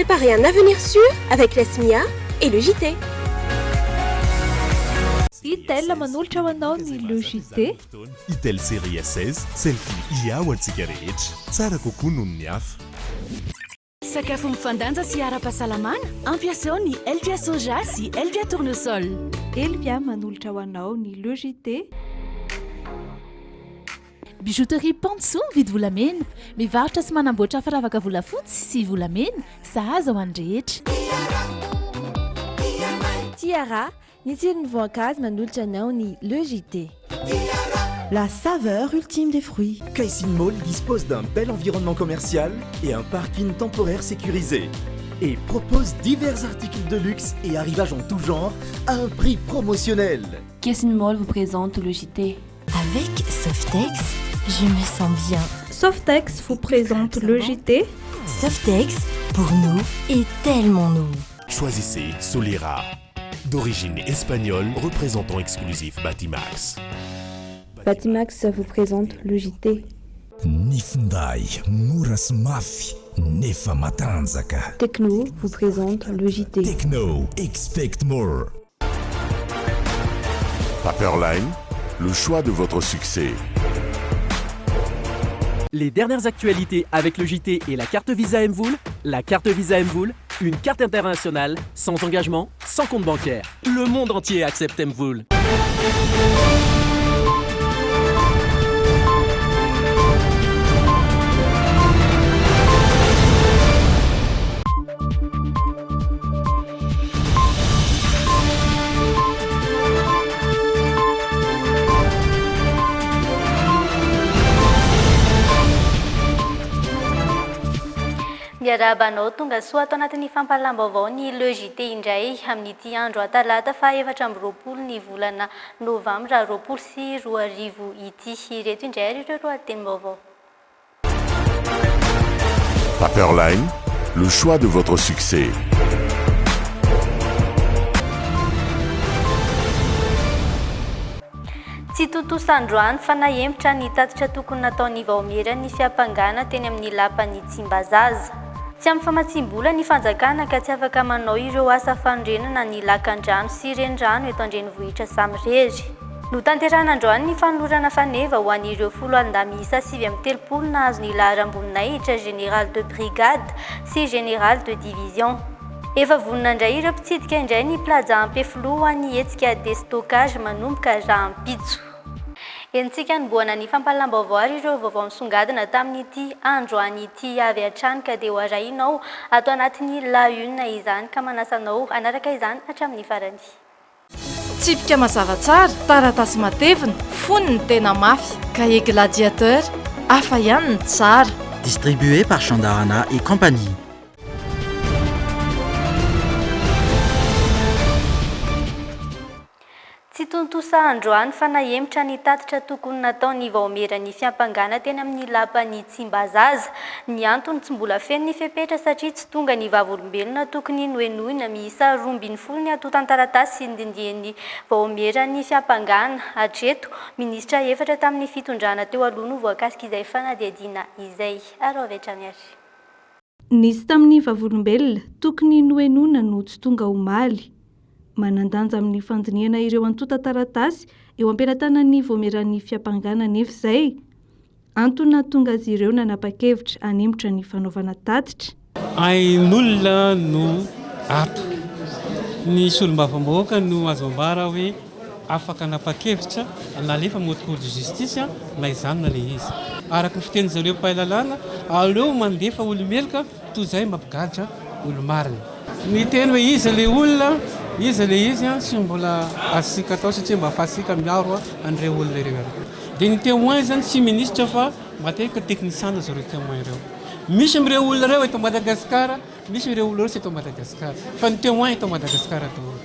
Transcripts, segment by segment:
Préparez un avenir sûr avec la SMIA et le JT. Itel manolotra ho anao ny logité. Itel série S16 selfie IA ho antsika rehetra tsara kokoa noho ny hafa. Sakafo mifandanja sy ara-pahasalamana ampiasao ny Elvia soja sy Elvia tournesol. Elvia manolotra ho anao ny logité. Bijouterie Pantsou mividy volamena, mivarotra sy manamboatra firavaka volafotsy sy volamena, sahaza ho an'ny rehetra. Tiara, ny tsiron'ny voankazo manolotra anao ny logité. La saveur ultime des fruits. Caissing Mall dispose d'un bel environnement commercial et un parking temporaire sécurisé. Et propose divers articles de luxe et arrivages en tout genre à un prix promotionnel. Caissing Mall vous présente le JT. Avec Softex, je me sens bien. Softex vous présente le JT. Softex, pour nous, est tellement nous. Choisissez Solera, d'origine espagnole, représentant exclusif Batimax. Batimax vous présente le JT. Nifndai, Mouras Mafi, Nefa Matanzaka. Techno vous présente le JT. Techno, expect more. Paperline, le choix de votre succès. Les dernières actualités avec le JT et la carte Visa Mvoul. La carte Visa Mvoul, une carte internationale, sans engagement, sans compte bancaire. Le monde entier accepte Mvoul. Miarabanao tonga soa atao anatin'ny fampahalam-baovao ny Le JT indray amin'ity andro talata fa 4 ny volana novambra 2024 ity. Ireto indray ireo lohatenim-baovao. Paperline, le choix de votre succès. Tsy tontosandroany fa nahempotra ny tatitra tokony nataony vaomera ny fiampangana teny amin'ny lapan'ny Tsimbazaza. Tsy amin'ny famatsim-bola ny fanjakana ka tsy afaka manao ireo asa fandrenana ny lakan-drano sy renirano eto an-drenivohitra Samirery. Notanterana androany ny fanolorana faneva ho an'ireo 730 nahazo ny laharam-boninahitra général de brigade sy général de division. Efa vonina indray ireo mpitsidika indray ny plaza ampefilo ho an'ny hetsika de stockage manomboka raha ampitso. Entsika niboana ny fampahalam-baovao ireo vaovao misongadina tamin'ity androany ity avy hatrany ka dia hoarahinao atao anatin'ny la une izany ka manasanao anaraka izany hatramin'ny farany. Tsipika mazava tsara, taratasy matevina, foniny tena mafy, cahier gladiateur, hafa ihany ny tsara. Distribué par Chandarana et compagnie. Tsy tontosa androany fa nahempotra ny tatitra tokony nataony vaomera ny fiampangana teny amin'ny lapan'ny Tsimbazaza. Ny antony tsy mbola feno ny fepetra satria tsy tonga ny vavolombelona tokony noenoina miisa 12 ny ato tantaratasy sy ndindian'ny vaomera ny fiampangana. Hatreto, minisitra efatra tamin'ny fitondrana teo aloha no voakasika izay fanadihadiana izay. Araovetra miary. Nisy tamin'ny vavolombelona tokony noenoina no tsy tonga omaly. Manandanja amin'ny fandiniana ireo antota taratasy eo ampelantanan'ny voameran'ny fiampangana nefa izay. Antony tonga azy ireo nanapa-kevitra hanempotra ny fanaovana tatitra. Ain'olona no ato. Ny solombavam-bahoaka no azo ambara hoe afaka napa-kevitra nalefa amin'ny haute cour de justice na izany na le izy. Araka ny fiteny zareo mpahalalana, aleo mandefa olomeloka toy izay mampigadra olomarina. Ny teny hoe izy le olona, izy le izy sy mbola asika atao satria mba afasika miaro an'ireo olona ireo. Dia ny témoin zany tsy ministre fa matetika technicien zareo témoin ireo. Misy amin'ireo olona ireo eto Madagasikara, misy ireo olona ireo tsy eto Madagasikara. Fa ny témoin eto Madagasikara daholo.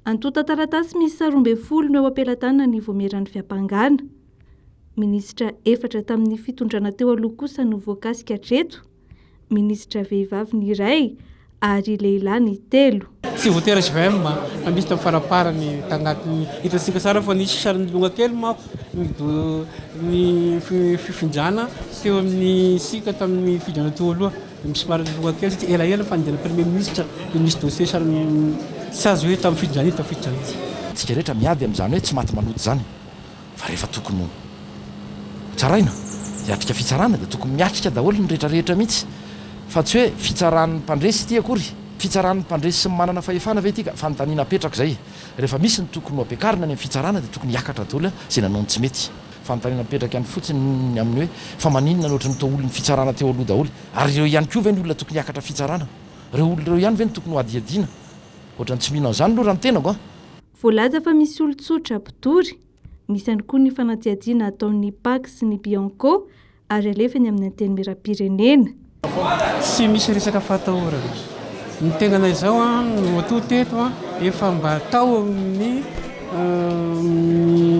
Antota taratasy misy 12 no eo ampelantanan'ny voameran'ny fiampangana. Minisitra efatra tamin'ny fitondrana teo aloha kosa no voakasika hatreto. Minisitra vehivavy ny iray ary lehilahy ny 3. Tsy voatery SVM misy tamin'ny faraparany tagnatiny hitantsika sara fa nisy sariny longa kely mako ny fifindrana teo amin'ny sika tamin'ny fidrana teo aloha misy mariny longa kely satria elaela fanindana premier ministre misy dossier sariny tsy azo hoe tamin'ny fidrana iny tafidrana tsika rehetra miady amin'izany hoe tsy maty manoty zany fa rehefa tokony tsaraina hiatrika fitsarana dia tokony miatrika daholo ny rehetrarehetra mihitsy fa tsy hoe fitsaran'ny mpandresy ty akory fitsaran'ny mpandresy sy manana fahefana ve tika fanontaniana apetraka zay rehefa misy ny tokony ampiakarina ny amin'ny fitsarana dia tokony hiakatra daholo zay nanao tsy mety fanontaniana apetraka ihany fotsiny amin'ny hoe fa maninona nohatra ny tao olon'ny fitsarana teo aloha daholo ary ireo ihany koa ve ny olona tokony hiakatra fitsarana reo olona ireo ihany ve ny tokony ho adiadiana ohatrany tsy mihinao zany aloha raha ny tenako a voalaza fa misy olon-tsotra mpitory misy ihany koa ny fanadiadiana ataon'ny PAC sy ny Bianco ary alefany amin'ny anteny miram-pirenena tsy misy resaka fahatahorana ny tenana izao no atao teto efa mba atao amin'ny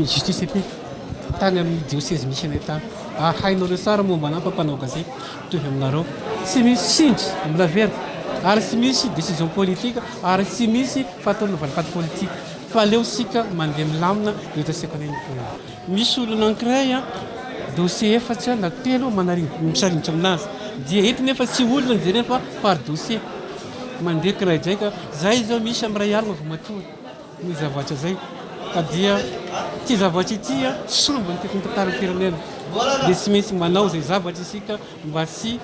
justice epique tany amin'ny diocèse misy anay tany hainao reo tsara momba anao fampanao gazety mitovy aminareo tsy misy sindry mbola vera ary tsy misy décision politique ary tsy misy fahatahorana valifady politique fa aleo sika mandeha milamina etatsika ny misy olona anankiray dossier efatsa na 3 misarinitra aminazy dia eto nefa tsy olona jerena fa par dossier mandeha kiraidraika zay zao misy amin'ny ray alina vao matory ny zavatra zay ka dia ty zavatra ity sambo ny tekony tantaran'ny firenena dia tsy maintsy manao zay zavatra isika mba tsy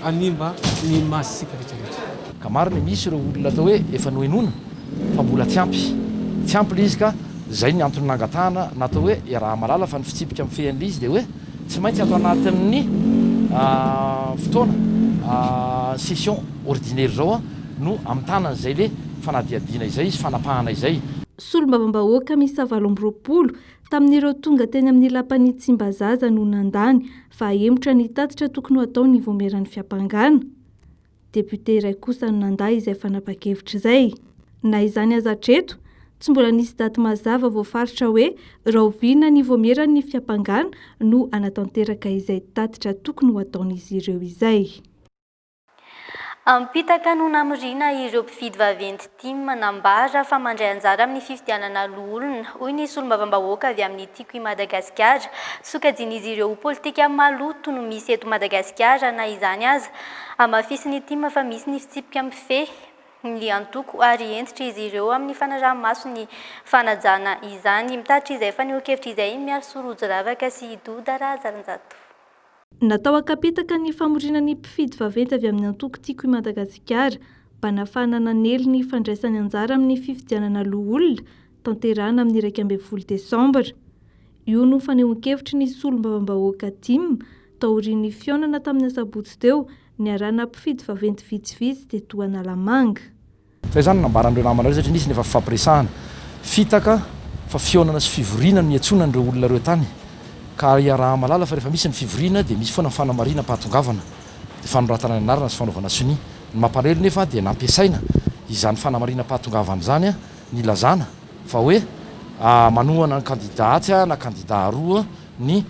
animba ny masy sika rehetrarehetra ka marina misy ireo olona atao hoe efa noenona fa mbola tsy ampy le izy ka zay ny antony nangatahana natao hoe raha malala fa ny fitsipika amin'ny fehan'le izy dia hoe tsy maintsy atao anatin'ny fotoana session ordinaire zao no amin'ny tanany zay le fanadiadiana izay izy fanapahana izay solombavam-bahoaka misy 7 tamin'ireo tonga teny amin'ny lapan'ny Tsimbazaza no nandany fa hemotra ny tatitra tokony ho atao ny vomeran'ny fiampangana depute iray kosa no nanday izay fanapa-kevitra izay na izany aza hatreto tsy mbola nisy daty mazava voafaritra hoe rahoviana ny vomeran'ny fiampangana no anatanteraka izay tatitra tokony ho ataon'izy ireo izay. Ampitaka no namirina ireo mpifidy vaventy tia manambara fa mandray anjara amin'ny fifidianana loholona hoy ny solombavam-bahoaka avy amin'ny tiako i Madagasikara sokajin'izy ireo politika maloto no misy eto Madagasikara na izany aza amafisiny tia fa misy ny fitsipika mifehy ny antoko ary entitra izy ireo amin'ny fanaraha-maso ny fanajana izany mitatitra izay fa niokevitra izay miaro sorojo ravaka sy doda razaranjato. Natao akapitaka ny famorinan'ny mpifidy vaventy avy amin'ny antoko tiako i Madagasikara mpanafana nanely ny fandraisany anjara amin'ny fifidianana loholona tanterana amin'ny 1 Desambra. Io no fanehoan-kevitry ny solombavam-bahoaka TIM taorian'ny fionana tamin'ny sabotsy teo ny arana mpifidy vaventy vitsivitsy teto Analamanga. Zay zany nambaran'ireo namanareo satria nisy nefa fampiresahana fitaka fa fionana sy fivoriana no niantsonan'ireo olona reo tany ka raha malala fa rehefa misy ny fivoriana dia misy foana fanamarina pahatongavana dia fanoratana ny anarana sy fanaovana soni ny mamparelo nefa dia nampiasaina izany fanamarina pahatongavana zany nilazana fa hoe manohana ny kandidaty na kandida roa ny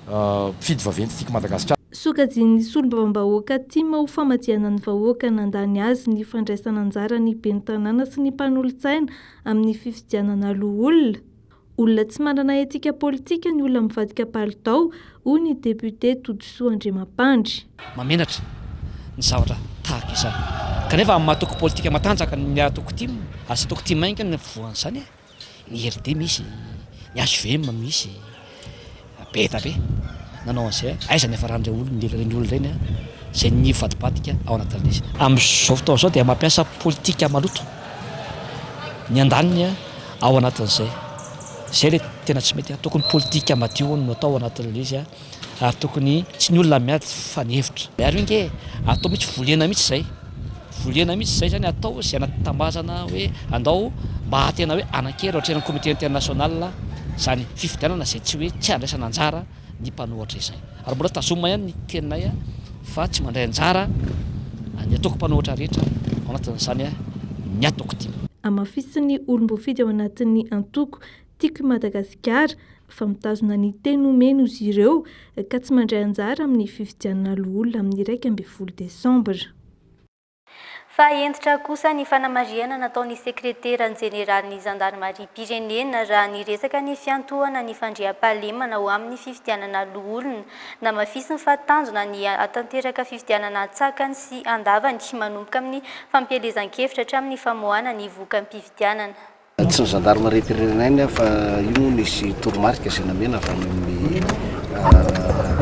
mpifidy vaventy tiako Madagasikara. Sokajin'ny solombavam-bahoaka TIM ho famadiana ny vahoaka nandany azy ny fandraisana anjara ny ben'ny tanàna sy ny mpanolo-tsaina amin'ny fifidianana loholona. Olona tsy manana etika politika ny olona mivadika palitao hoy ny depute Todisoa Andriamampandry. Mamenatra ny zavatra tahaka izany kanefa amin'ny mahatoko politika matanjaka ny atoko TIM ary sy atoko TIM ainga ny voan'izany ny RD misy ny HVM misy beta be nanao an'izay aiza nefa ran'ireo olona ireny zay ny vadibadika ao anatin'izy amin'izao fotoana izao dia mampiasa politika maloto ny andaniny ao anatin'izay zay le tena tsy mety tokony politika madio no atao anatin'izy ary tokony tsy ny olona miady fa ny hevitra ary inge atao mihitsy volena mihitsy zay zany atao zay anaty tambazana hoe andao mba tena hoe anankera ohatrany comité international zany fifidianana zay tsy hoe tsy andraisana anjara ny mpanohatra izay ary mbola tazoma ihany ny teninay fa tsy mandray anjara ny atoko mpanohatra rehetra ao anatin'izany ny atoko TIM. Amafisiny olom-boafidy ao anatin'ny antoko tiako i Madagasikara fa mitazona ny teny omeny izy ireo ka tsy mandray anjara amin'ny fifidianana loholona amin'ny 1 Desambra. fa entitra kosa ny fanamariana nataony sekreterany jeneraly ny zandarmaria pirenena raha niresaka ny fiantohana ny fandriam-pahalemana ho amin'ny fifidianana loholona na mafisiny fatanjona ny atanteraka fifidianana tsakany sy andavany manomboka amin'ny fampielezan-kevitra hatramin'ny famoahana ny voka-mpifidianana. Tsy ny zandarmaria pirenena fa io nisy toromarika izay namena avy amin'ny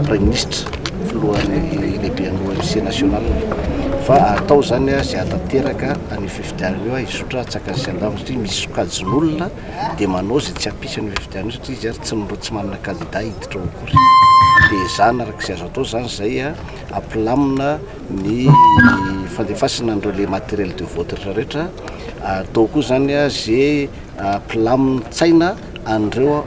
Premier ministre filohan'ny lehibe ny OMC national fa atao zany izay atanteraka any fifidianana io isotra tsaka sy andavany satria misy sokajin'olona dia manao izay tsy hampisy ny fifidianana satria izy ary tsy manana candidat hiditra ao akory. Dia zany araka izay azo atao zany izay ampilamina ny fandefasana an'ireo le matériel de vote rehetrarehetra atao koa zany izay ampilamin-tsaina an'ireo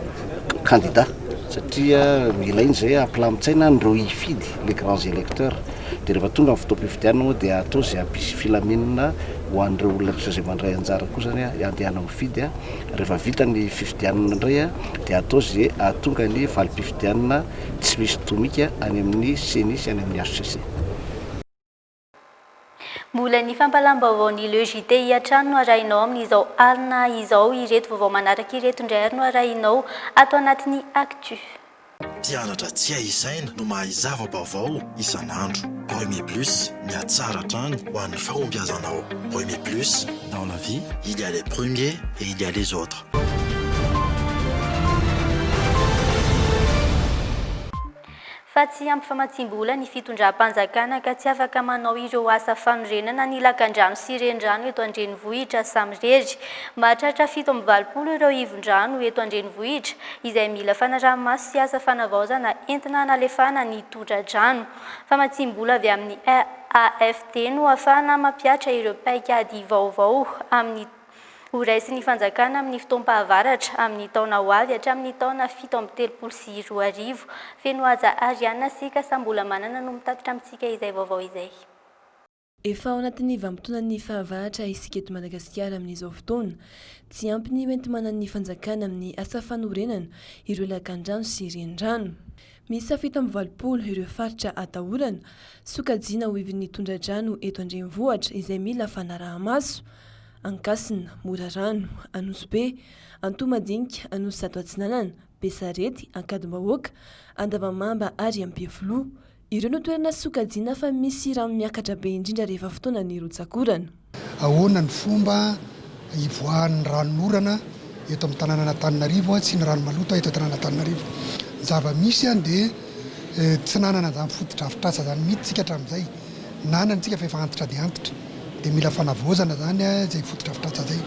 candidat satria ilainy izay ampilamin-tsaina an'ireo hifidy les grands électeurs dia rehefa tonga amin'ny fotoam-pifidianana dia atao izay hampisy filamenina ho an'ireo olona izay mandray anjara koa zany andehana mifidy rehefa vita ny fifidianana indray dia atao izay ahatonga ny valim-pifidianana tsy misy tomika any amin'ny CENI sy any amin'ny HCC. Mbola ny fampalam-baovao ny Le JT hiatrano no arahinao amin'izao alina izao ireto vaovao manaraka ireto indray ary no arahinao ato anatin'ny actu. Mpianatra tsy aisaina no mahazava vaovao isan'andro. Premier Plus, miatsara trany ho an'ny fahombiazanao. Premier Plus, dans la vie, il y a les premiers et il y a les autres. Fa tsy ampifamatsiam-bola ny fitondram-panjakana ka tsy afaka manao ireo asa fanorenana ny lakan-drano sy rendrano eto Andrenivohitra Samirery. Mahatratra 720 ireo ivon-drano eto Andrenivohitra izay mila fanaraha-maso sy asa fanavaozana entina nalefana ny tondra-drano. Famatsiam-bola avy amin'ny AFT no ahafahana mampiatra ireo paikady vaovao amin'ny horaisy ny fanjakana amin'ny fotoam-pahavaratra amin'ny taona ho avy hatramin'ny taona 7 feno aja Ariana sika sambola manana no mitatitra amintsika izay vaovao izay. Efa ao anatin'ny vanim-potoanan'ny fahavaratra isika eto Madagasikara amin'izao fotoana, tsy ampy ny hoentimana ny fanjakana amin'ny asa fanorenana ireo lakan-drano sy rendrano. Misy 720 ireo faritra atahorana sokajiana ho ivin'ny tondra-drano eto Andrenivohitra izay mila fanaraha-maso. Ankasina, Morarano, Anosibe, Antomadinika, Anosizato Atsinanana, Besarety, Ankadimbahoaka, Andavamamba ary Ampefiloha. Ireo no toerana sokajiana fa misy rano miakatra be indrindra rehefa fotoana ny rotsakorana. Ahoana ny fomba ivoahan'ny ranon'orana eto amin'ny tanàna Antananarivo sy ny rano maloto eto tanàna Antananarivo. Zava-misy dia tsy nanana zany fotodrafitrasa zany mihitsy tsika hatramin'izay. Nanantsika fa efa antitra dia antitra. Dia mila fanavozana zany izay fotodrafitrasa zay.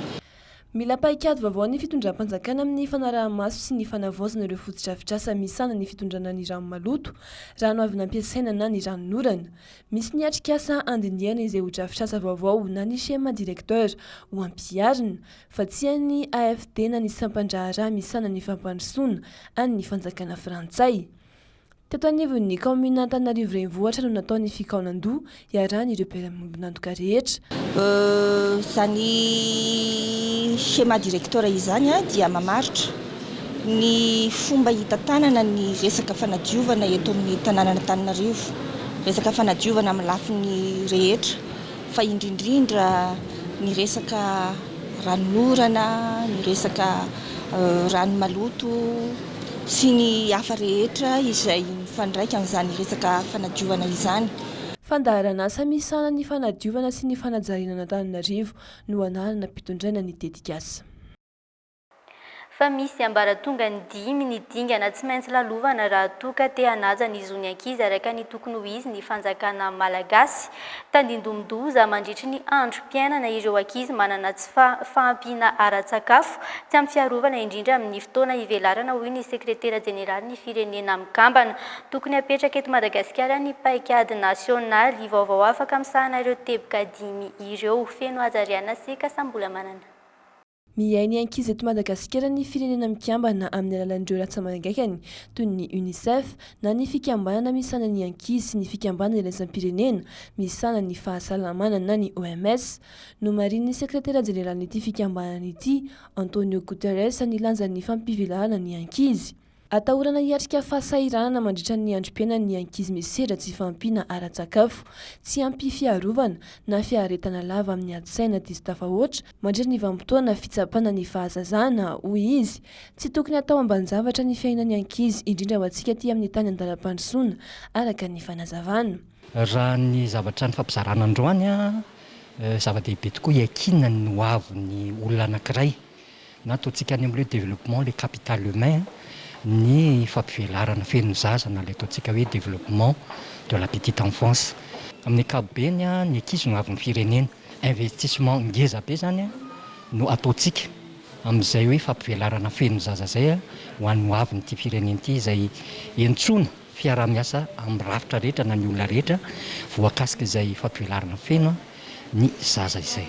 Mila paikady vaovao ny fitondram-panjakana amin'ny fanaraha-maso sy ny fanavaozana ireo fotodrafitrasa misana ny fitondrana ny rano maloto, rano avy nampiasaina na ny ranon'orana. Misy ny atrikasa andiniana izay ho drafitrasa vaovao na ny schéma directeur ho ampiarina, fa tsy any AFT na ny sampandraharaha misana ny fampandrosoana any ny fanjakana frantsay. Teto anivon'ny commune Antananarivo renivohitra no nataony fikaonan-doha iarahany ireo mpiara-miombonantoka rehetra. Zany schéma directeur izany dia mamaritra ny fomba hitantanana ny resaka fanadiovana eto amin'ny tanàna Antananarivo, resaka fanadiovana amin'ny lafiny rehetra, fa indrindrindra ny resaka ranon'orana, ny resaka rano maloto sy ny hafa rehetra izay mifandraika amin'izany resaka fanadiovana izany. Fandaharana asa misana ny fanadiovana sy ny fanajarinana Antananarivo no anarana mpitondraina ny tetikasa. Fa misy ambaratonga ny 5 ny dingana tsy maintsy lalovana raha toka te hanaja ny zony ankizy araka ny tokony ho izy ny fanjakana malagasy. Tandindomindoza mandritry ny androm-piainana ireo ankizy manana tsy fahampiana ara-tsakafo tsy amin'ny fiarovana indrindra amin'ny fotoana ivelarana hoy ny sekretera jeneraly ny firenena mikambana. Tokony apetraka eto Madagasikara ny paikady nasionaly vaovao afaka misahana ireo teboka 5 ireo feno ajariana sika sambola manana. Miay ny ankizy eto Madagasikara ny firenena mikambana amin'ny alalan'ireo ratsa-managaikany toy ny UNICEF na ny fikambanana misana ny ankizy sy ny fikambanana iraisam-pirenena misana ny fahasalamana na ny OMS no marin'ny sekretera jeneraly n'ity fikambanana ity Antonio Guterres ny lanjan'ny fampivelana ny ankizy. atahorana hiatrika fahasahiranana mandritra ny androm-piainana ny ankizy misedra tsy fampiana ara-tsakafo, tsy ampy fiarovana na fiaretana lava amin'ny adi-saina diso tafahoatra mandritra ny vanim-potoana fitsapana ny fahazazana hoy izy. Tsy tokony atao ambanin-javatra ny fiainan'ny ankizy indrindra ho antsika aty amin'ny tany andalam-pandrosoana araka ny fanazavana. Raha ny zavatra ny fampizarana androany zava-dehibe tokoa hiakinana ny hoavy ny olona anankiray na ataontsika any amin'le développement le capital humain ny fampivelarana feno zaza na le ataontsika hoe développement de la petite enfance. Amin'ny ankapobeny ny ankizy no avy ny firenena, investissement ngeza be zany no ataontsika amin'izay hoe fampivelarana feno zaza zay ho an'ny hoavy nyity firenena ity izay entsoina fiarah-miasa amin'ny rafitra rehetra na ny olona rehetra voakasika izay fampivelarana feno ny zaza izay.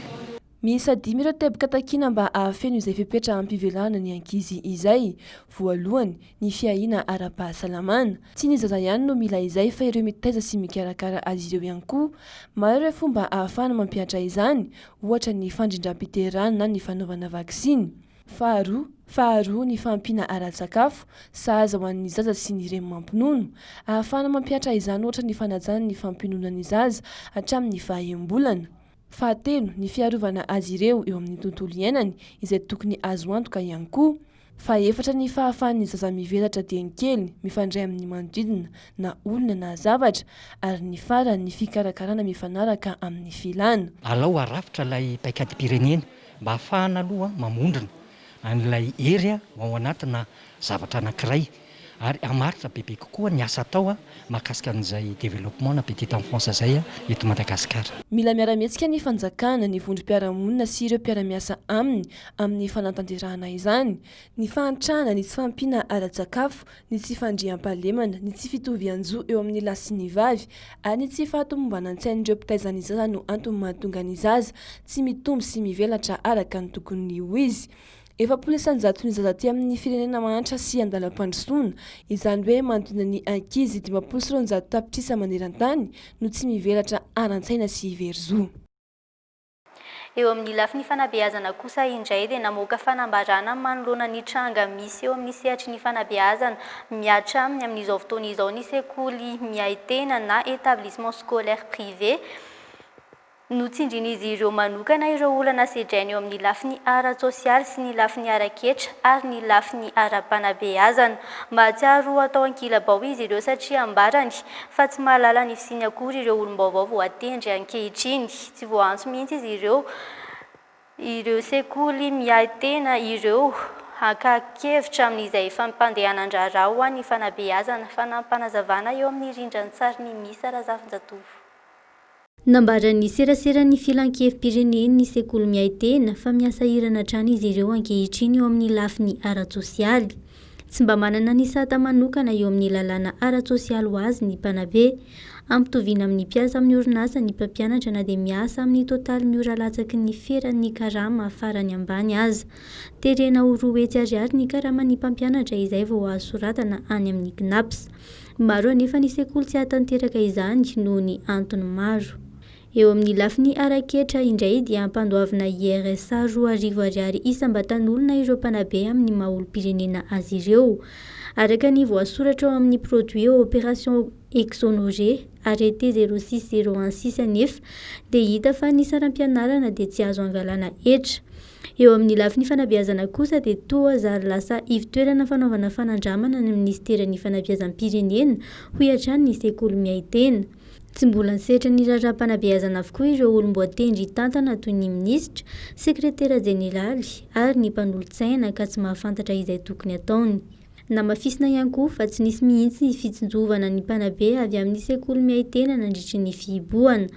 Miisa 10 ireo teboka takiana mba ahafeno izay fepetra ampivelana ny ankizy izay. Voalohany, ny fiahina ara-pahasalamana. Tsy ny zaza ihany no mila izay fa ireo mitaiza sy mikarakara azy ireo ihany koa. Maro ireo fomba ahafana mampiatra izany, ohatra ny fandrindram-piterana na ny fanaovana vaksiny. Faharoa ny fampiana ara-tsakafo, sahaza ho an'ny zaza sy ny reny mampinono. Ahafana mampiatra izany ohatra ny fanajana ny fampinoana ny zaza hatramin'ny fahaembolana. Fahatelo, ny fiarovana azy ireo eo amin'ny tontolo iainany izay tokony azo antoka ihany koa. Fahaefatra, ny fahafahan'ny zaza mivelatra dieny kely, mifandray amin'ny manodidina na olona na zavatra, ary ny farany ny fikarakarana mifanaraka amin'ny filana. Alao arafitra ilay paikady-pirenena mba ahafahana aloha mamondrona an'ilay hery ao anatina zavatra anankiray ary amaritra bebe kokoa ny asa atao mahakasika an'izay développement na petite enfance zay eto Madagasikara. Mila miara-mietsika ny fanjakana, ny vondrom-piarahamonina sy ireo mpiara-miasa aminy amin'ny fanatanterahana izany. Ny fahantrana, ny tsy fampiana ara-tsakafo, ny tsy fandriam-pahalemana, ny tsy fitovian-jo eo amin'ny lahy sy ny vavy, ary ny tsy fahatombombana an-tsain'ireo mpitaizany zaza no antony mahatonga ny zaza tsy mitombo sy mivelatra araka ny tokony ho izy. 700 ny zaza aty amin'ny firenena mahantra sy andalam-pandrosoana, izany hoe manodidina ny ankizy 500 tapitrisa maneran-tany no tsy mivelatra aran-tsaina sy hivery-zo. Eo amin'ny lafiny fanabeazana kosa indray dia namoaka fanambarana manoloana ny tranga misy eo amin'ny sehatry ny fanabeazana miatra aminy amin'izao fotoana izao ny sekoly miaitena na établissement scolaire privé notsindrin'izy ireo manokana ireo olana sedrainy eo amin'ny lafiny ara-tsosialy sy ny lafiny ara-ketra ary ny lafiny ara-panabeazana. Mba tsiaro atao ankilabao izy ireo satria ambarany fa tsy mahalala ny fisiny akory ireo olom-baovao voatendry ankehitriny. Tsy voantso mihitsy izy ireo sekoly miaitena ireo hakakevitra amin'izay fampandehanan-draharaha ho an'ny fanabeazana fanampanazavana eo amin'ny rindran-tsary ny misa Razafinjatovo. Nambaran'ny serasera ny filan-kevim-pireneny ny sekoly miaitena fa miasa hirana hatrany izy ireo ankehitriny eo amin'ny lafiny ara-tsosialy. Tsy mba manana ny sata manokana eo amin'ny lalàna ara-tsosialy ho azy ny mpanabe, ampitoviana amin'ny mpiasa amin'ny orinasa ny mpampianatra na dia miasa amin'ny totaly ny ora latsaky ny feran'ny karama farany ambany aza. Terena ho roa hetsy ariary ny karaman'ny mpampianatra izay vao azo soratana any amin'ny CNAPS. Maro anefa ny sekoly tsy hatanteraka izany noho ny antony maro. Eo amin'ny lafiny ara-ketra indray dia ampandoavina IRSA 2,000 ariary isam-batan'olona ireo mpanabe amin'ny maha-olom-pirenena azy ireo. Araka ny voasoratra ao amin'ny produit opération exonéré arrêté 06016 anefa dia hita fa ny saram-pianarana dia tsy azo angalana hetra. Eo amin'ny lafiny fanabeazana kosa dia toa zary lasa ivitoerana fanaovana fanandramana ny ministeran'ny fanabeazam-pirenena ho hiatrany ny sekoly miaitena. Tsy mbola nisetra ny raharaham-panabeazana avokoa ireo olom-boatendry tantana toy ny minisitra, sekretera jeneraly ary ny mpanolontsaina ka tsy mahafantatra izay tokony ataony. Namafisina ihany koa fa tsy nisy mihitsy fitsinjovana ny mpanabe avy amin'ny sekoly miaitena nandritry ny fihibohana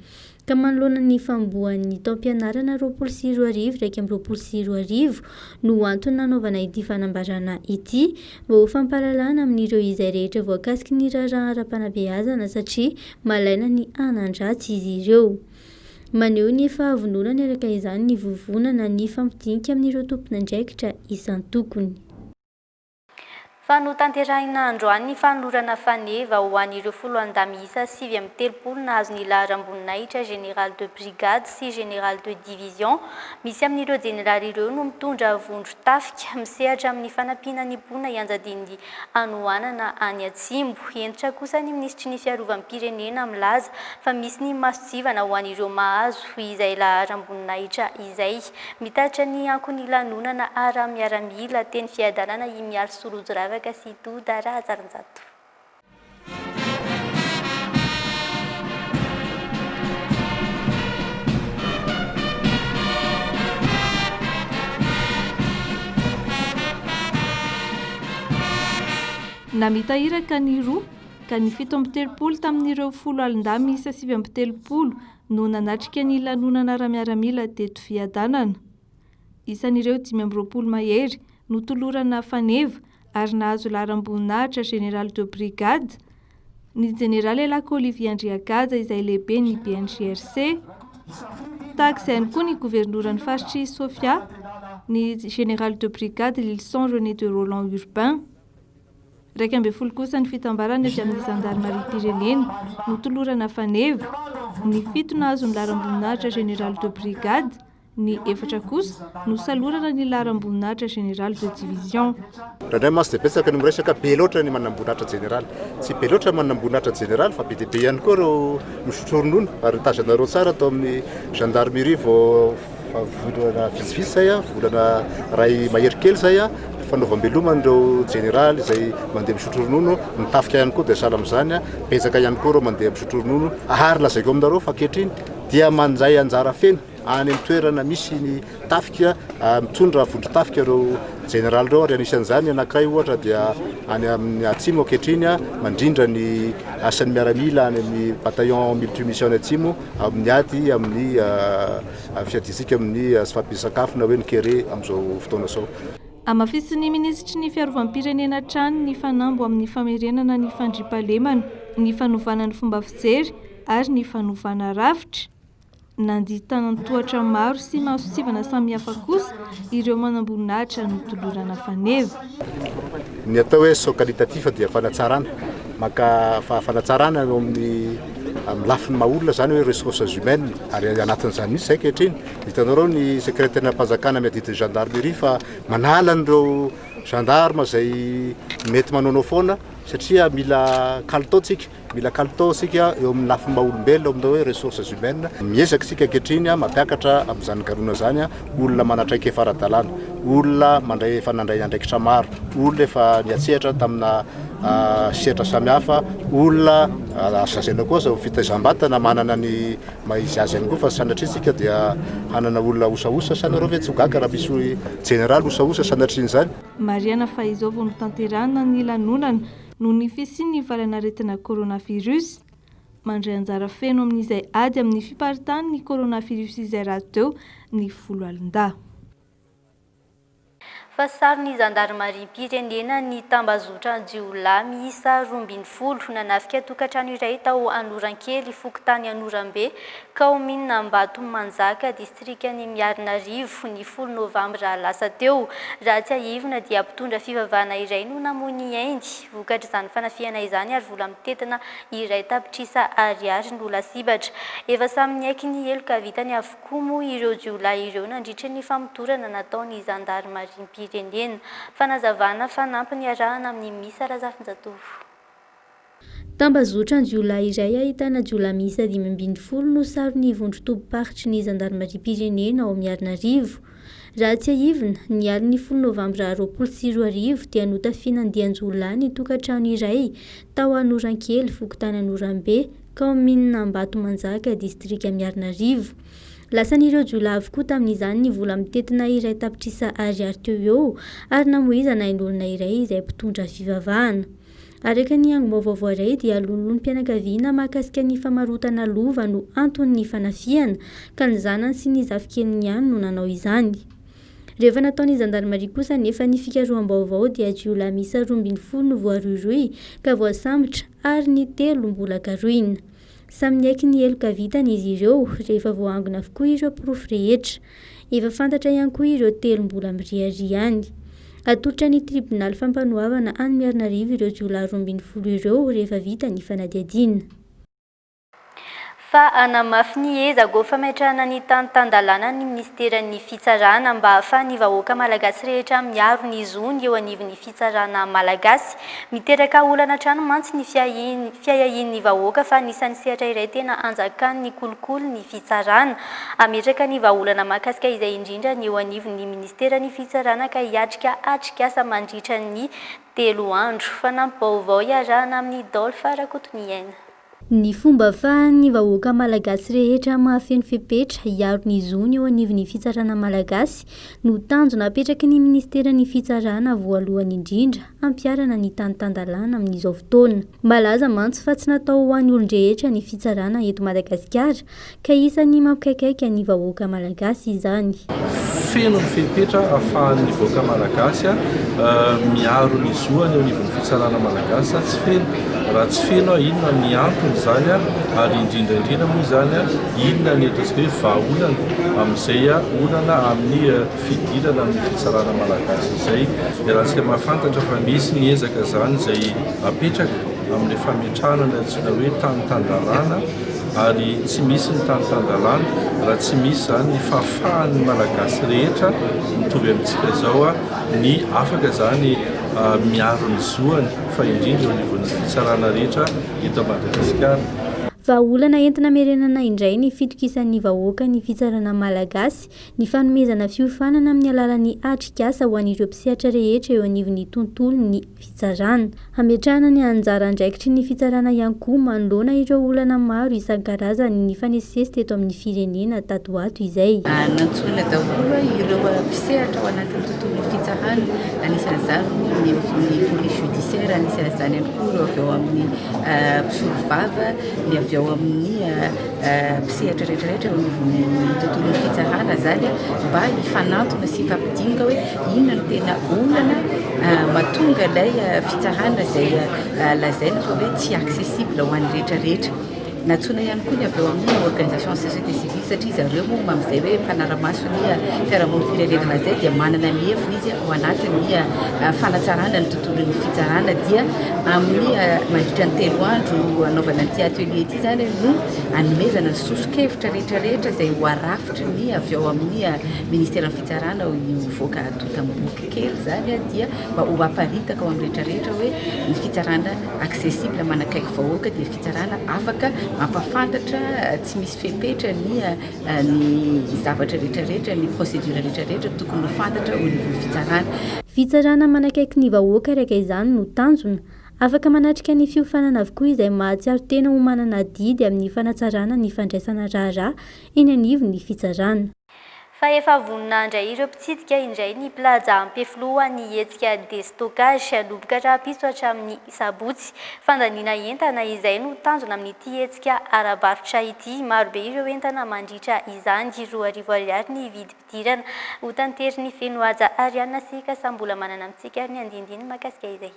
ka manoloana ny famboan'ny taom-pianarana 2022 no antony nanaovana ity fanambarana ity mba ho fampalalana amin'ireo izay rehetra voakasiky ny raharaha ara-panabeazana satria malaina ny anandratsy izy ireo. Maneho ny fahavononany araka izany ny vovonana ny fampidinika amin'ireo tompon'andraikitra isan-tokony. Fa notanterahina androany ny fanolorana faneva ho an'ireo 10 miisa 7 amby 30 nahazo ny laharam-boninahitra général de brigade sy général de division. Misy amin'ireo général ireo no mitondra vondro tafika misehatra amin'ny fanampiana ny mpona ianjadin'ny anohanana any Atsimbo. Entitra kosa ny ministry ny fiarovam-pirenena milaza fa misy ny masojivana ho an'ireo mahazo izay laharam-boninahitra izay. Mitatra ny ankon'ny lanonana ara-miaramila teny fiadanana i miaro sorojo ravaka sy Doda Rajaranjato. Namitahiraka ny roa ka ny 7 amby 30 tamin'ireo 10 alindahy miisa 7 amby 30 no nanatrika ny lanonana ara-miaramila teto fiadanana. Isan'ireo 5 amby 20 mahery no tolorana faneva ary nahazo laharam-boninahitra général de brigade, ny général Elako Olivier Andriakaja izay lehibe ny BNGRC, tahaka izay ihany koa ny gouverneuran'ny faritry Sofia, ny général de brigade Lilson René de Roland Urbain. 12 kosa ny fitambarana avy amin'ny gendarmerie-pirenena no tolorana faneva, ny 7 nahazo ny laharam-boninahitra général de brigade, ny 4 kosa no salorana ny laharam-boninahitra général de division. Raha indray masy dia betsaka ny miresaka be loatra ny manam-boninahitra général. Tsy be loatra manam-boninahitra général fa be dia be ihany koa reo misotro ronono ary tazanareo tsara atao amin'ny gendarmerie vao volana vitsivitsy zay a, volana ray mahery kely zay a, fanaovam-belomandreo général izay mandeha misotro ronono, mitafika ihany koa dia sala amin'izany a, betsaka ihany koa reo mandeha misotro ronono. Ahary lazaiko aminareo fa ankehitriny dia manjay anjara feno any amin'ny toerana misy ny tafika, mitondra vondro tafika reo général reo ary anisan'izany anankiray ohatra dia any amin'ny Atsimo ankehitriny mandrindra ny asan'ny miaramila any amin'ny bataillon multimission Atsimo amin'ny ady amin'ny fiadisika amin'ny fampisakafo na hoe ny kere amin'izao fotoana izao. Amafisiny ministry ny fiarovam-pirenena trano ny fanambo amin'ny famerenana ny fandriampahalemana, ny fanovana ny fomba fijery ary ny fanovana rafitra. Nanditana tohatra maro sy mahasosivana samihafa kosa ireo manam-boninahitra no tolorana faneva. Ny atao hoe saut qualitatif dia fanatsarana, maka fanatsarana eo amin'ny lafiny maha-olona zany hoe ressources humaines ary anatin'izany mihitsy zay ankehitriny. Hitanareo ny secrétaire-mpanjakana miadidiny gendarmerie fa manala an'ireo gendarme izay mety manaonao foana satria mila kalitao tsika, mila kalitao sika eo amin'ny lafiny maha-olombelona aminao hoe ressources humaines. Miezaka sika ankehitriny mampiakatra amin'izany garona zany olona manatraika efa ara-dalàna, olona mandray efa nandray andraikitra maro, olona efa niatsehatra tamina sehatra samihafa, olona asazaina koa zao fitaizam-batana manana ny maizy azy ihany koa fa sanatritsika dia hanana olona osaosa sanareo ve tsy hogaka raha misy général osaosa sanatriny zany. Mariana fa izao vao notanterahana ny lanonana no ny fisian'ny valanaretina coronavirus, mandray anjara feno amin'izay ady amin'ny fiparitany ny coronavirus izay raha teo ny 10 alindahy. Fasary ny gendarmerie-pirenena ny tambazotra jiolahy miisa 12 nanafika tokantrano iray tao Anorankely Fokontany Anorambe kaomina Ambato Manjaka distrikany Miarinarivo ny 10 novambra lasa teo. Raha tsy aivina dia mpitondra fivavahana iray no namoy ny aindy. Vokatra izany fanafiana izany ary vola mitetina iray tapitrisa ariary no lasibatra. Efa samy niaiky ny heloka vitany avokoa moa ireo jiolahy ireo nandritra ny famotorana nataony gendarmerie-pirenena. Fanazavana fanampy ny arahana amin'ny misa Razafinjatovo. Tambazotra ny jiolahy iray ahitana jiolahy miisa 520 no sarony vondro tobo-paritry ny gendarmerie-pirenena ao Miarinarivo. Raha tsy aivina, ny aliny 10 novambra 2024 dia notafinan-dian-jiolahy ny tokantrano iray tao Anorankely Fokontany Anorambe kaomina Ambato Manjaka distrika Miarinarivo. Lasan'ireo jiolahy avokoa tamin'izany ny vola mitetina iray tapitrisa ariary teo eo ary namoizana ain'olona iray izay mpitondra fivavahana. Araka ny angom-baovao iray dia alolon'ny mpianakaviana mahakasika ny famarotana lova no anton'ny fanafiana ka ny zanany sy ny zafikeliny ihany no nanao izany. Rehefa nataony gendarmerie kosa nefa ny fikaroham-baovao dia jiolahy miisa 12 no voaroiroy ka voasambotra ary ny 3 mbola karohina. Samy niaiky ny heloka vitany izy ireo rehefa voangona avokoa ireo porofo rehetra. Efa fantatra ihany koa ireo 3 mbola mirihary ihany. atolotra ny tribonaly fampanoavana any Miarinarivo ireo jolahy 12 ireo rehefa vita ny fanadiadiana. Fa anamafy ny eza go fametrahana ny tantandalana ny ministeran'ny fitsarana mba ahafahany vahoaka malagasy rehetra miaro ny zony eo anivon'ny fitsarana malagasy miteraka olana trano mantsy ny fiahiahin'ny vahoaka fa nisan'ny sehatra iray tena anjakan'ny kolokolo ny fitsarana ametraka ny vaholana mahakasika izay indrindra ny eo anivon'ny ministeran'ny fitsarana ka hiatrika atrikasa mandritra ny 3 andro fa nampivaovao iarahana amin'ny Dolpha Rakotoniaina. Ny fomba ahafahan'ny vahoaka malagasy rehetra mahafeno fepetra hiaro ny zony eo anivon'ny fitsarana malagasy no tanjona apetraky ny ministeran'ny fitsarana voalohany indrindra ampiarana ny tantandalana amin'izao fotoana. Malaza mantsy fa tsy natao ho an'ny olon-drehetra ny fitsarana eto Madagasikara ka isan'ny mampikaikaika ny vahoaka malagasy izany. Feno ny fepetra ahafahan'ny vahoaka malagasy miaro ny zoany eo anivon'ny fitsarana malagasy tsy feno. Raha tsy feno inona ny antony zany ary indrindra moa zany inona ny ataontsika hoe vahaolana amin'izay olana amin'ny fidirana amin'ny fitsarana malagasy izay dia raha tsika mahafantatra fa misy ny ezaka zany izay apetraka amin'ny fametrahana ny antsoina hoe tantandalana ary tsy misy ny tantandalana raha tsy misy zany ny fahafahan'ny malagasy rehetra mitovy amintsika zao ny afaka zany miaro ny zoany fa indrindra eo anivon'ny fitsarana rehetra eto Madagasikara. Vahaolana entina merenana indray ny fitokisan'ny vahoaka ny fitsarana malagasy ny fanomezana fiofanana amin'ny alalan'ny atrikasa ho an'ireo mpisehatra rehetra eo anivon'ny tontolon'ny fitsarana. Hametrahana ny anjara andraikitry ny fitsarana ihany koa manoloana ireo olana maro isan-karazany ny fanesesy teto amin'ny firenena tatoato izay. Nantsoina daholo ireo mpisehatra ao anatin'ny tontolon'ny fitsarana anisan'izany ny polisy judiciaire anisan'izany ihany koa ireo avy ao amin'ny mpisorovava ny avy ao amin'ny mpisehatra rehetrarehetra eo anivon'ny tontolon'ny fitsarana zany mba hifanantona sy hifampidinga hoe inona no tena olana mahatonga ilay fitsarana izay lazaina fa hoe tsy accessible ho an'ny rehetrarehetra. Natsoina ihany koa ny avy eo amin'ny organisation société civile satria zareo moa amin'izay hoe mpanara-maso ny fiarahamonim-pirenena zay dia manana ny heviny izy ao anatin'ny fanatsarana ny tontolon'ny fitsarana dia amin'ny mandritra ny 3 andro anaovana an'ity atelier ity zany no anomezana ny sosokevitra rehetrarehetra izay ho arafitry ny avy ao amin'ny ministèren'ny fitsarana ho mivoaka totam-boky kely zany dia mba ho aparitaka ao amin'ny rehetrarehetra hoe ny fitsarana accessible manakaiky vahoaka dia fitsarana afaka mampafantatra tsy misy fepetra ny zavatra rehetrarehetra ny procédure rehetrarehetra tokony ho fantatra ho nivon'ny fitsarana. Fitsarana manakaiky ny vahoaka raika izany no tanjona afaka manatrika ny fiofanana avokoa izay mahatsiaro tena ho manana didy amin'ny fanatsarana ny fandraisana raharaha eny anivon'ny fitsarana. Fa efa voninandra ireo mpitsidika indray ny plaza Ampefiloha ny hetsika destockage anomboka rahapiso hatramin'ny sabotsy fandaniana entana izay no tanjona amin'ity hetsika arabarotra ity marobe ireo entana mandritra izany 2 ariary ny vidim-pidirana ho tanteriny Fenoaja Ariana sy Kasambola manana amintsika ny andindiny makasika izay.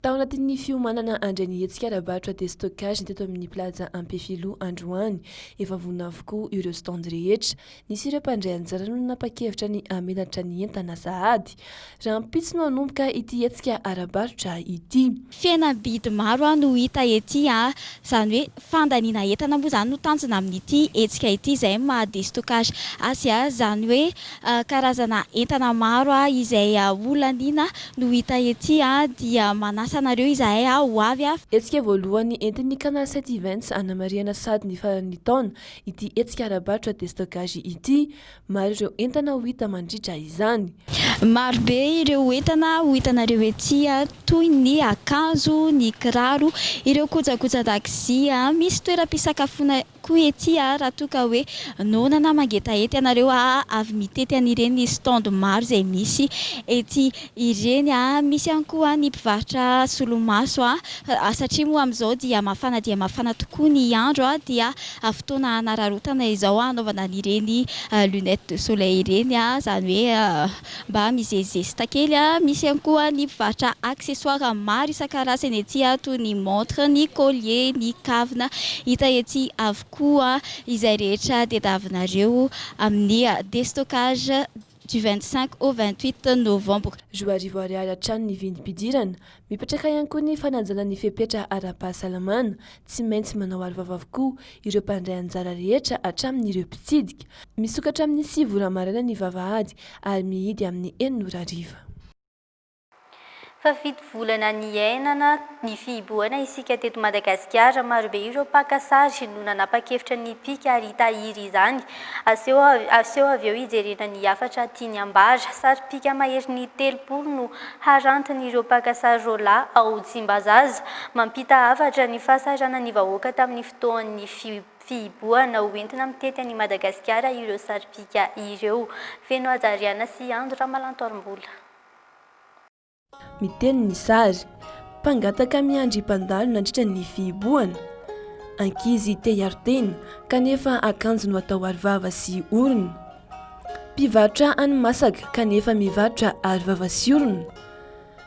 Tao anatin'ny fiomanana andray ny hetsika arabarotra destockage teto amin'ny plaza Ampefiloha androany efa vonina avokoa ireo stand rehetra nisy ireo mpandray anjara no nanapa-kevitra ny amelatra ny entana sahady raha mpitso no hanomboka ity hetsika arabarotra ity. Fihenam-bidy maro no hita ety zany hoe fandaniana entana moa zany no tanjona amin'ity hetsika ity izay maha destockage azy zany hoe karazana entana maro izay olaniana no hita ety dia sanareo izahay ho avy hetsika voalohany entin'ny Canal 7 Events Anna Mariana sady ny farany taona ity hetsika arabarotra destockage ity maro ireo entana ho hita mandritra izany. Marobe ireo entana ho hitanareo ety toy ny akanjo, ny kiraro, ireo kojakoja dakozia, misy toeram-pisakafoana koa ety raha toa ka hoe nonana mangeta ety ianareo avy mitety an'ireny stand maro izay misy ety ireny misy ihany koa ny mpivarotra solomaso satria moa amin'izao dia mafana tokoa ny andro dia fotoana anararotana izao anaovana an'ireny lunette de soleil ireny zany hoe mba mizezesta kely misy ihany koa ny mpivarotra accessoire maro isan-karazany ety toy ny montre, ny collier, ny kavina hita ety avokoa izay rehetra tediavinareo amin'ny destockage du 25 au 28 novembre. Joarivo ariary hatrany ny vindim-pidirana mipetraka ihany koa ny fananjana ny fepetra ara-pahasalamana tsy maintsy manao arovava avokoa ireo mpandray anjara rehetra hatramin'ireo mpitsidika misokatra amin'ny 7 ora maraina ny vavahady ary mihidy amin'ny 9 ora hariva. Fa fito volana ny ainana ny fihiboana isika teto Madagasikara, marobe ireo pakasary no nanapa-kevitra ny pika ary hitahiry izany. Aseho avy eo hijerena ny hafatra tiany ambara. Sary pika mahery ny 30 no harantiny ireo pakasary rola ao Tsimbazaza, mampita hafatra ny fahasarana ny vahoaka tamin'ny fotoan'ny fihiboana hoentina mitety any Madagasikara ireo sary pika ireo. Feno Ajariana sy Andro Ramalantoarombola. Miteny ny sary, mpangataka miandry mpandalo nandritra ny fihiboana. Ankizy te hiaro-tena kanefa akanjo no atao arovava sy orona. Mpivarotra hani-masaka kanefa mivarotra arovava sy orona.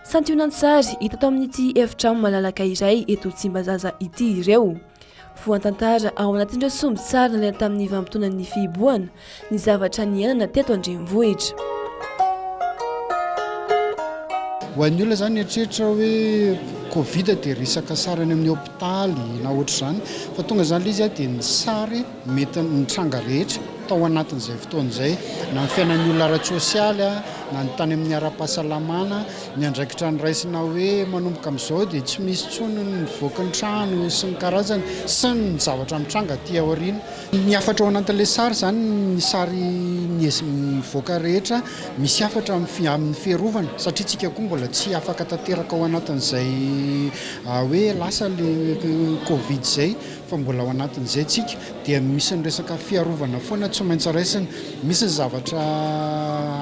Santionan-tsary hita tao amin'ity efitrano malalaka iray eto Tsimbazaza ity ireo. Voan-tantara ao anatin'ireo sombin-tsary nalaina tamin'ny vanim-potoanan'ny fihiboana ny zavatra niainana teto Andrenivohitra. Ho an'ny olona zany eritreritra hoe Covid dia resaka sarany amin'ny hôpitaly na ohatra zany fa tonga zany izy dia ny sary mety ny tranga rehetra tao anatin'izay fotoan'izay na ny fiainan'ny olona ara-tsosialy na ny tany amin'ny ara-pahasalamana ny andraikitra ny raisina hoe manomboka amin'izao dia tsy misy tsony ny mivoaka ny trano sy ny karazany sy ny zavatra mitranga aty aoriana. Ny hafatra ao anatin'ilay sary zany ny sary mivoaka rehetra misy hafatra amin'ny fiarovana satria tsika koa mbola tsy afaka tanteraka ao anatin'izay hoe lasa le Covid zay fa mbola ao anatin'izay tsika dia misy ny resaka fiarovana foana tsy maintsy raisina, misy ny zavatra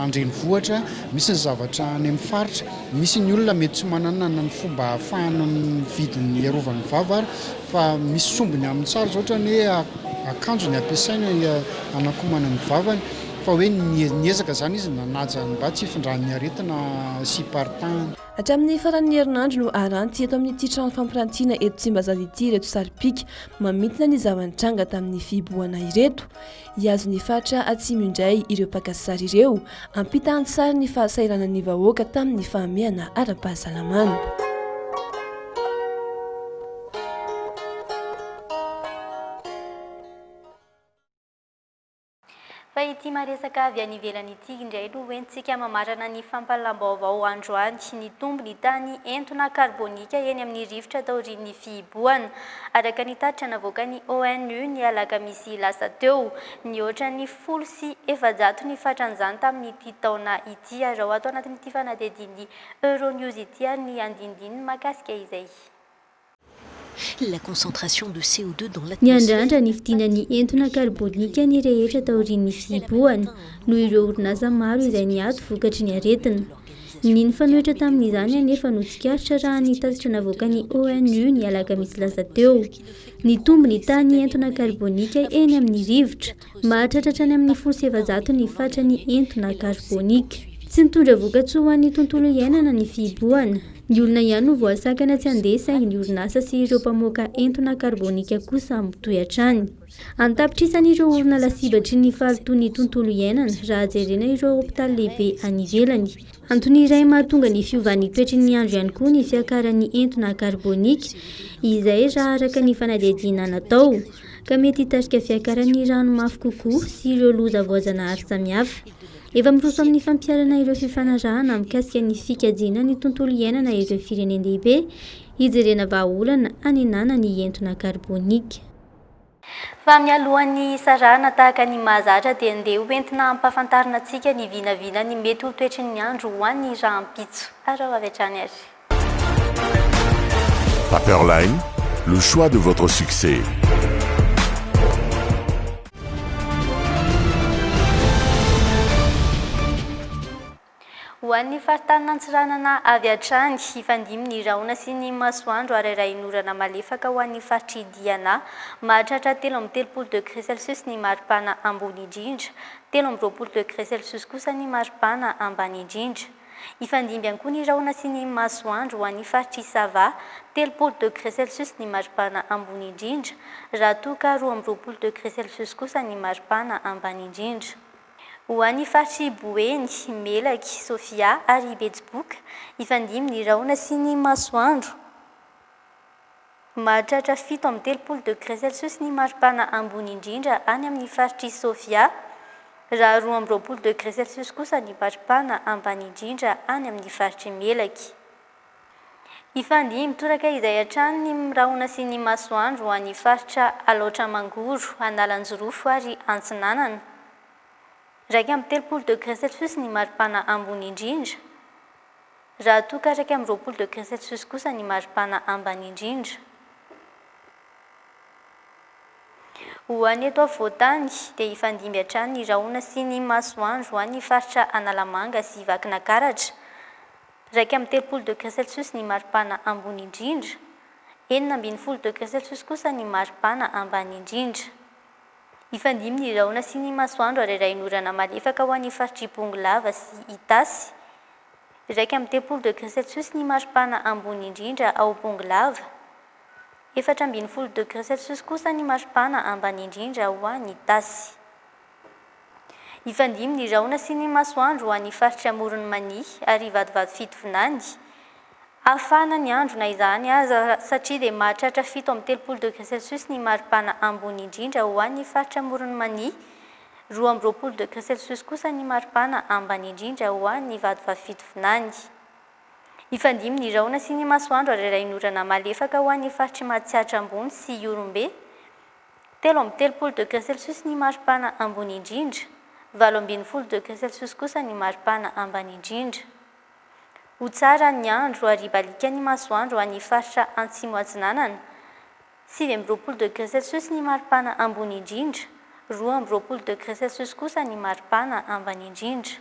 Andrenivohitra, misy ny zavatra any amin'ny faritra, misy ny olona mety tsy manana ny fomba ahafahana mividy ny iarovany vavara fa misy sombiny amin'ny tsara ohatra ny akanjo ny ampiasaina anakomana ny vavany fa hoe niezaka zany izy nanaja mba tsy hifindrany aretina sy partany. Hatramin'ny faran'ny herinandro no aranty eto amin'ity trano fampirantiana eto Tsimbazaza ity ireto sary pika mamintina ny zava-nitranga tamin'ny fihiboana ireto. Hiazo ny fatra atsimo indray ireo pakasary ireo ampita antsara ny fahasairana ny vahoaka tamin'ny fahamehana ara-pahasalamana. Fa ity maresaka avy any ivelany ity indray no hoentintsika mamarana ny fampalam-baovao androany ny tombony tany entona karbonika eny amin'ny rivotra taorian'ny fihiboana. Araka ny tatitra navoaka ny ONU ny alakamisy lasa teo, ny ohatra ny 10,700 ny fatran'izany tamin'ity taona ity ary ao ato anatin'ity fanadihadian'ny Euronews ity ary ny andindininy makasika izay. La concentration de CO2 dans l'atmosphère. Ny andrandra ny fidinan'ny entona karbonika ny rehetra taorian'ny fihiboana noho ireo orinasa maro izay niato vokatry ny aretina. Ny nifanohitra tamin'izany anefa no tsikaritra raha ny tasitra navoaka ny ONU ny alakamisy lasa teo. Ny tombony tany entona karbonika eny amin'ny rivotra mahatratratra any amin'ny 1700 ny fatran'ny entona karbonika. Tsy nitondra vokatsoa ho an'ny tontolo iainana ny fihiboana. Ny olona ihany no voasakana tsy handeha saingy ny orinasa sy ireo mpamoaka entona karbonika kosa mitohy hatrany. Antapitrisan'ireo orona lasibatry ny falotoan'ny tontolo iainana raha jerena ireo hôpitaly lehibe any ivelany. Antony iray mahatonga ny fiovan'ny toetry ny andro ihany koa ny fiakaran'ny entona karbonika izay raha araka ny fanadihadiana natao ka mety hitarika fiakaran'ny rano mafy kokoa sy ireo loza voajanahary samihafa. Efa miroso amin'ny fampiarana ireo fifanarahana mikasika ny fikajiana ny tontolo iainana ireo firenendehibe hijerena vahaolana anenana ny entona karbonika. Fa mialohan'ny sarana tahaka ny mahazatra dia andeha hoentina ampafantarina antsika ny vinavina ny mety ho toetry ny andro ho an'ny rahampitso. Arao avy hatrany ary. Paperline, le choix de votre succès. Ho an'ny faritany antsiranana avy hatrany hifandimy ny rahona sy ny masoandro ary rainorana malefaka ho an'ny fatridiana mahatratra 13 degré Celsius ny maripana ambony indrindra, 13 degré Celsius kosa ny maripana ambany indrindra. Hifandimby ihany koa ny rahona sy ny masoandro ho an'ny faritry Sava, 13 degré Celsius ny maripana ambony indrindra, raha toa ka 12 degré Celsius kosa ny maripana ambany indrindra. ho an'ny faritry Boeny, Melaky, Sofia ary Betsiboka ifandimy ny rahona sy ny masoandro. Mahatratra 7-30 ny maripana ambony indrindra any amin'ny faritry Sofia, raha 2-20 kosa ny maripana ambany indrindra any amin'ny faritry Melaky. Ifandimy mitoraka izay hatrany ny mirahona sy ny masoandro ho an'ny faritra Alaotra Mangoro, Analanjorofo ary Antsinanana. 2-30 ny maripana ambony indrindra, raha toka 20 kosa ny maripana ambany indrindra. Ho an'ny eto afovoantany dia ifandimy hatrany ny rahona sy ny masoandro ho an'ny faritra Analamanga sy Vakinakaratra, 30 ny maripana ambony indrindra, 70 kosa ny maripana ambany indrindra. Ifandimy ny rahona sy ny masoandro ary rainorana malefaka ho an'ny faritry Bongolava sy Itasy, 30 ny maripana ambony indrindra ao Bongolava, 70 kosa ny maripana ambany indrindra ho an'ny Itasy. Ifandimy ny rahona sy ny masoandro ho an'ny faritra Morony Mania ary vadivady fitovinany. Afana ny andro na izany aza satria dia mahatratra 7-30 ny maripana ambony indrindra ho an'ny faritra Morony Mania, 20 kosa ny maripana ambany indrindra ho an'ny vadivady fitovinany. Ifandimy ny rahona sy ny masoandro ary rainorana malefaka ho an'ny faritry Matsiatra ambony sy Orombe, 30 ny maripana ambony indrindra, 20 kosa ny maripana ambany indrindra. Ho tsara ny andro ary balika ny masoandro ho an'ny faritra Antsimo Atsinanana, 20 ny maripana ambony indrindra, 20 kosa ny maripana ambany indrindra.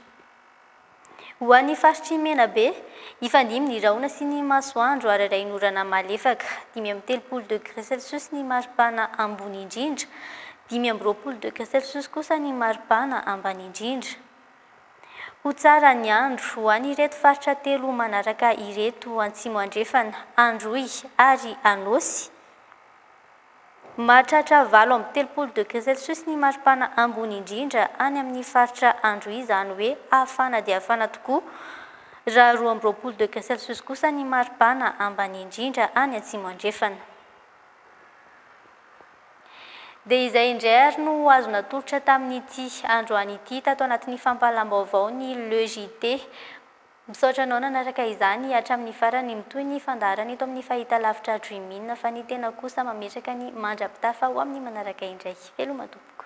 Ho an'ny faritry Menabe, ifandimy ny rahona sy ny masoandro ary rainorana malefaka, 30 ny maripana ambony indrindra, 20 kosa ny maripana ambany indrindra. Ho tsara ny andro ho an'ny ireto faritra telo manaraka ireto Antsimo Andrefana, Androy ary Anosy, mahatratra 20 ny maripana ambony indrindra any amin'ny faritra Androy, izany hoe afana dia afana tokoa, raha 20 kosa ny maripana ambany indrindra any Antsimo Andrefana. Dia izay indray ary no azo natolotra tamin'ity androany ity tato anatin'ny fampahalam-baovao ny Le JT. Misaotra anao nanaraka izany hatramin'ny farany mitoy ny fandaharana eto amin'ny fahitalavitra Dreamina, fa ny tena kosa mametraka ny mandrapitafa ho amin'ny manaraka indray. Veloma tompoko.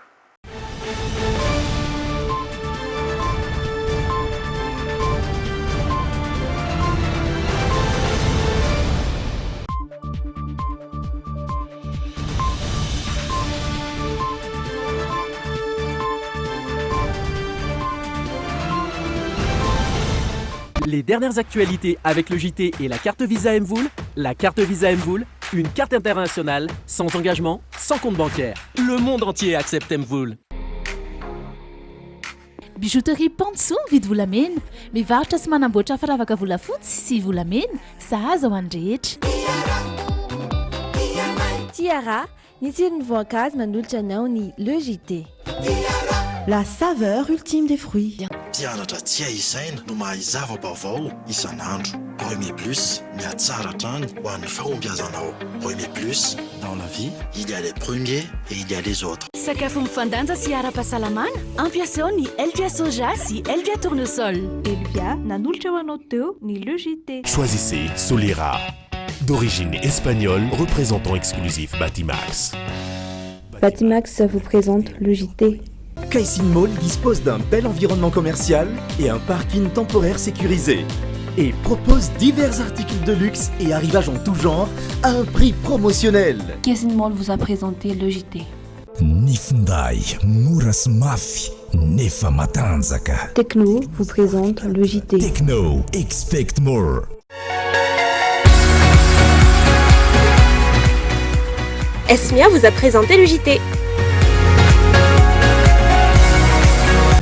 Les dernières actualités avec le JT et la carte Visa Mvoul. La carte Visa Mvoul, une carte internationale, sans engagement, sans compte bancaire. Le monde entier accepte Mvoul. Bijouterie Panso vidy volamena. Mivarotra sy manamboatra firavaka volafotsy sy volamena, sahaza ho an'ny rehetra. Tiara, ny tsiron'ny voankazo manolotra anao ny Le JT. La saveur ultime des fruits. Tianatra tsy ahisaina no mahay zava-baovao isan'andro. Premier Plus, miatsara hatrany ho an'ny fahombiazanao. Premier Plus, dans la vie, il y a les premiers et il y a les autres. Sakafo mifandanja sy ara-pahasalamana, ampiasao ny Elvia soja sy Elvia tournesol. Elvia nanolotra ho anao teo ny Le JT. Choisissez Solera, d'origine espagnole, représentant exclusif Batimax. Batimax vous présente le JT. Caixin Mall dispose d'un bel environnement commercial et un parking temporaire sécurisé. Et propose divers articles de luxe et arrivages en tout genre à un prix promotionnel. Caixin Mall vous a présenté le JT. Nifnday, Muras Mafi, Nefa Matanzaka. Techno vous présente le JT. Techno, expect more. Esmia vous a présenté le JT.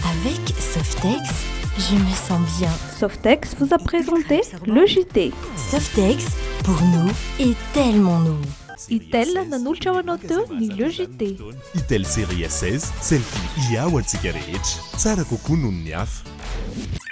Avec Softex, je me sens bien. Softex vous a présenté le JT. Softex, pour nous, est tellement nous. Itel nanolotra ho anao teo ny logité. Itel série 16 selfie iao antsika rehetra tsara kokoa noho ny hafa.